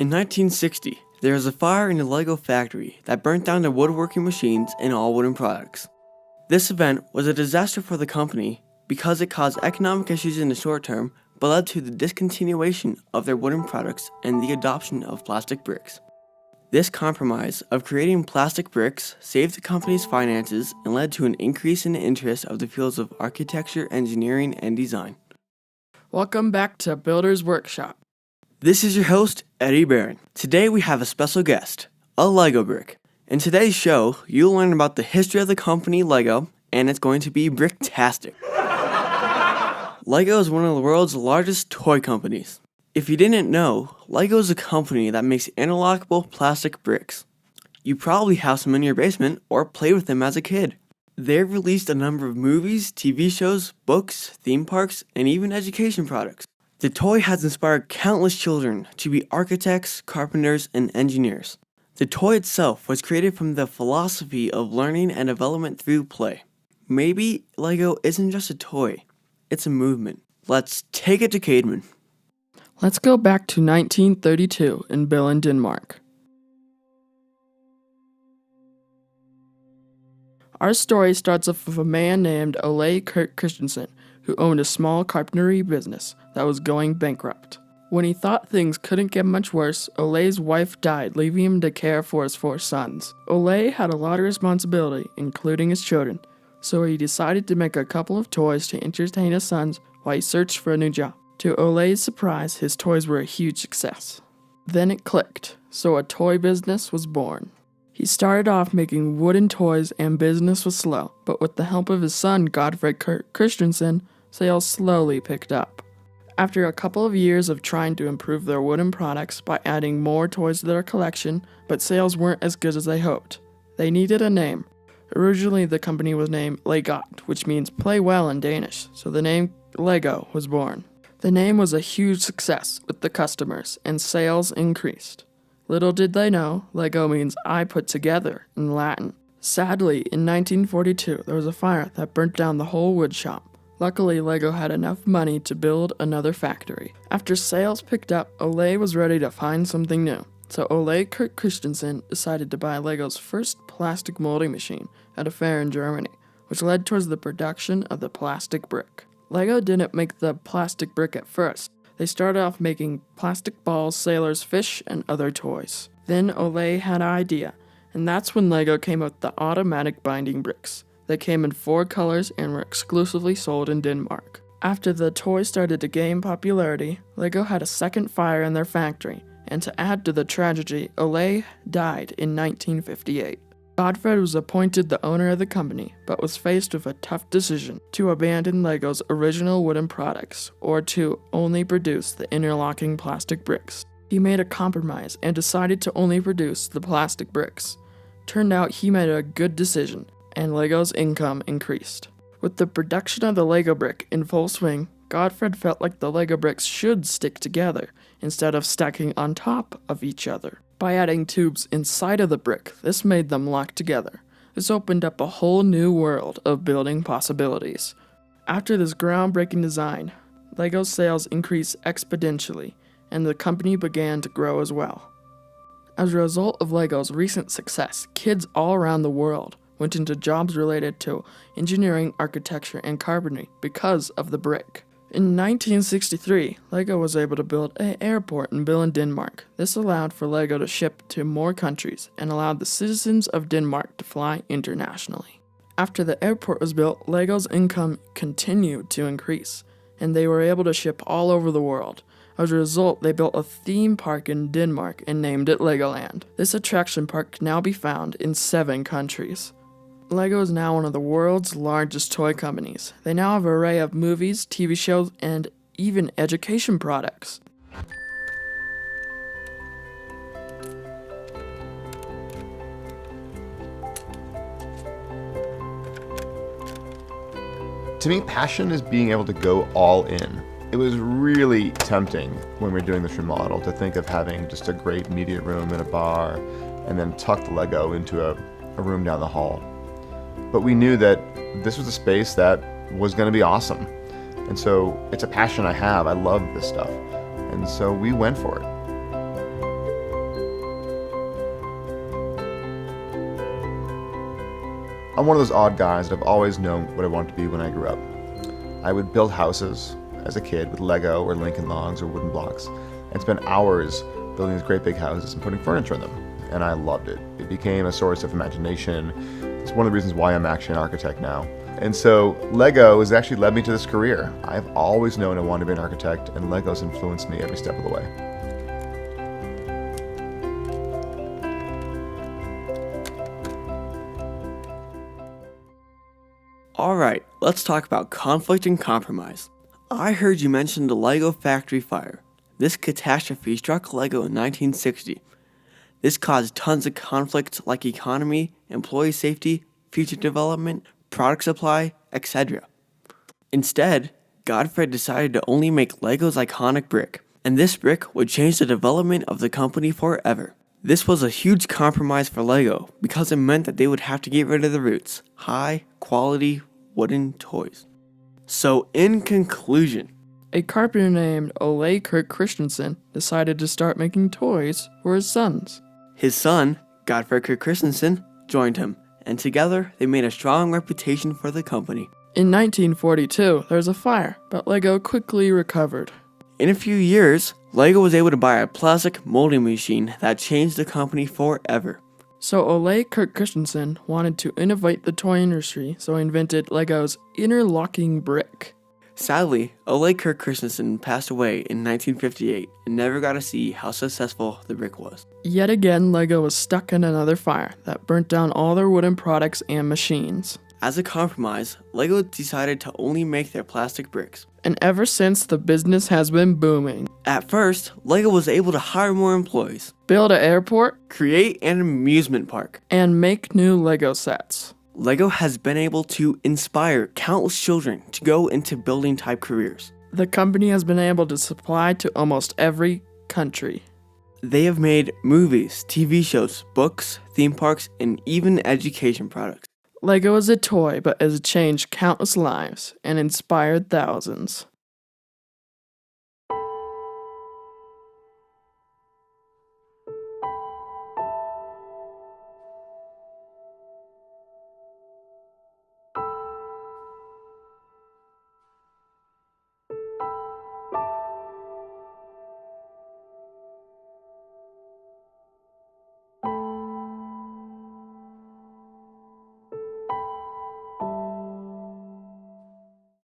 In 1960, there was a fire in a Lego factory that burnt down the woodworking machines and all wooden products. This event was a disaster for the company because it caused economic issues in the short term, but led to the discontinuation of their wooden products and the adoption of plastic bricks. This compromise of creating plastic bricks saved the company's finances and led to an increase in the interest of the fields of architecture, engineering, and design. Welcome back to Builder's Workshop. This is your host, Eddie Barron. Today we have a special guest, a Lego brick. In today's show, you'll learn about the history of the company Lego, and it's going to be bricktastic. Lego is one of the world's largest toy companies. If you didn't know, Lego is a company that makes interlockable plastic bricks. You probably have some in your basement or played with them as a kid. They've released a number of movies, TV shows, books, theme parks, and even education products. The toy has inspired countless children to be architects, carpenters, and engineers. The toy itself was created from the philosophy of learning and development through play. Maybe Lego isn't just a toy, it's a movement. Let's take it to Cademan. Let's go back to 1932 in Billund, Denmark. Our story starts off with a man named Ole Kurt Christensen, who owned a small carpentry business that was going bankrupt. When he thought things couldn't get much worse, Ole's wife died, leaving him to care for his 4 sons. Ole had a lot of responsibility, including his children, so he decided to make a couple of toys to entertain his sons while he searched for a new job. To Ole's surprise, his toys were a huge success. Then it clicked, so a toy business was born. He started off making wooden toys and business was slow, but with the help of his son Godfred Kurt Christensen, sales slowly picked up. After a couple of years of trying to improve their wooden products by adding more toys to their collection, but sales weren't as good as they hoped. They needed a name. Originally, the company was named Legot, which means play well in Danish, so the name Lego was born. The name was a huge success with the customers, and sales increased. Little did they know, Lego means I put together in Latin. Sadly, in 1942, there was a fire that burnt down the whole wood shop. Luckily, Lego had enough money to build another factory. After sales picked up, Ole was ready to find something new. So Ole Kurt Christensen decided to buy Lego's first plastic molding machine at a fair in Germany, which led towards the production of the plastic brick. Lego didn't make the plastic brick at first. They started off making plastic balls, sailors, fish, and other toys. Then Ole had an idea, and that's when Lego came up with the automatic binding bricks. They came in 4 colors and were exclusively sold in Denmark. After the toy started to gain popularity, Lego had a second fire in their factory, and to add to the tragedy, Ole died in 1958. Godfred was appointed the owner of the company, but was faced with a tough decision to abandon Lego's original wooden products or to only produce the interlocking plastic bricks. He made a compromise and decided to only produce the plastic bricks. Turned out he made a good decision, and Lego's income increased. With the production of the Lego brick in full swing, Godfred felt like the Lego bricks should stick together instead of stacking on top of each other. By adding tubes inside of the brick, this made them lock together. This opened up a whole new world of building possibilities. After this groundbreaking design, Lego sales increased exponentially, and the company began to grow as well. As a result of Lego's recent success, kids all around the world went into jobs related to engineering, architecture, and carpentry because of the brick. In 1963, Lego was able to build an airport in Billund, Denmark. This allowed for Lego to ship to more countries and allowed the citizens of Denmark to fly internationally. After the airport was built, Lego's income continued to increase, and they were able to ship all over the world. As a result, they built a theme park in Denmark and named it Legoland. This attraction park can now be found in 7 countries. Lego is now one of the world's largest toy companies. They now have an array of movies, TV shows, and even education products. To me, passion is being able to go all in. It was really tempting when we were doing this remodel to think of having just a great media room and a bar, and then tuck the Lego into a room down the hall. But we knew that this was a space that was going to be awesome. And so it's a passion I have. I love this stuff. And so we went for it. I'm one of those odd guys that I've always known what I wanted to be when I grew up. I would build houses as a kid with Lego or Lincoln Logs or wooden blocks and spend hours building these great big houses and putting furniture in them. And I loved it. It became a source of imagination. It's one of the reasons why I'm actually an architect now. And so Lego has actually led me to this career. I've always known I wanted to be an architect, and Lego's influenced me every step of the way. Alright, let's talk about conflict and compromise. I heard you mention the Lego factory fire. This catastrophe struck Lego in 1960. This caused tons of conflicts like economy, employee safety, future development, product supply, etc. Instead, Godfrey decided to only make Lego's iconic brick, and this brick would change the development of the company forever. This was a huge compromise for Lego because it meant that they would have to get rid of the roots, high quality wooden toys. So in conclusion, A carpenter named Ole Kirk Christensen decided to start making toys for his sons. his son, Godfrey Kirk Christensen, joined him, and together they made a strong reputation for the company. In 1942, there was a fire, but Lego quickly recovered. In a few years, Lego was able to buy a plastic molding machine that changed the company forever. So Ole Kirk Christensen wanted to innovate the toy industry, so he invented Lego's interlocking brick. Sadly, Ole Kirk Christensen passed away in 1958 and never got to see how successful the brick was. Yet again, Lego was stuck in another fire that burnt down all their wooden products and machines. As a compromise, Lego decided to only make their plastic bricks. And ever since, the business has been booming. At first, Lego was able to hire more employees, Build an airport, create an amusement park. and make new Lego sets. Lego has been able to inspire countless children to go into building type careers. The company has been able to supply to almost every country. They have made movies, TV shows, books, theme parks, and even education products. Lego is a toy, but has changed countless lives and inspired thousands.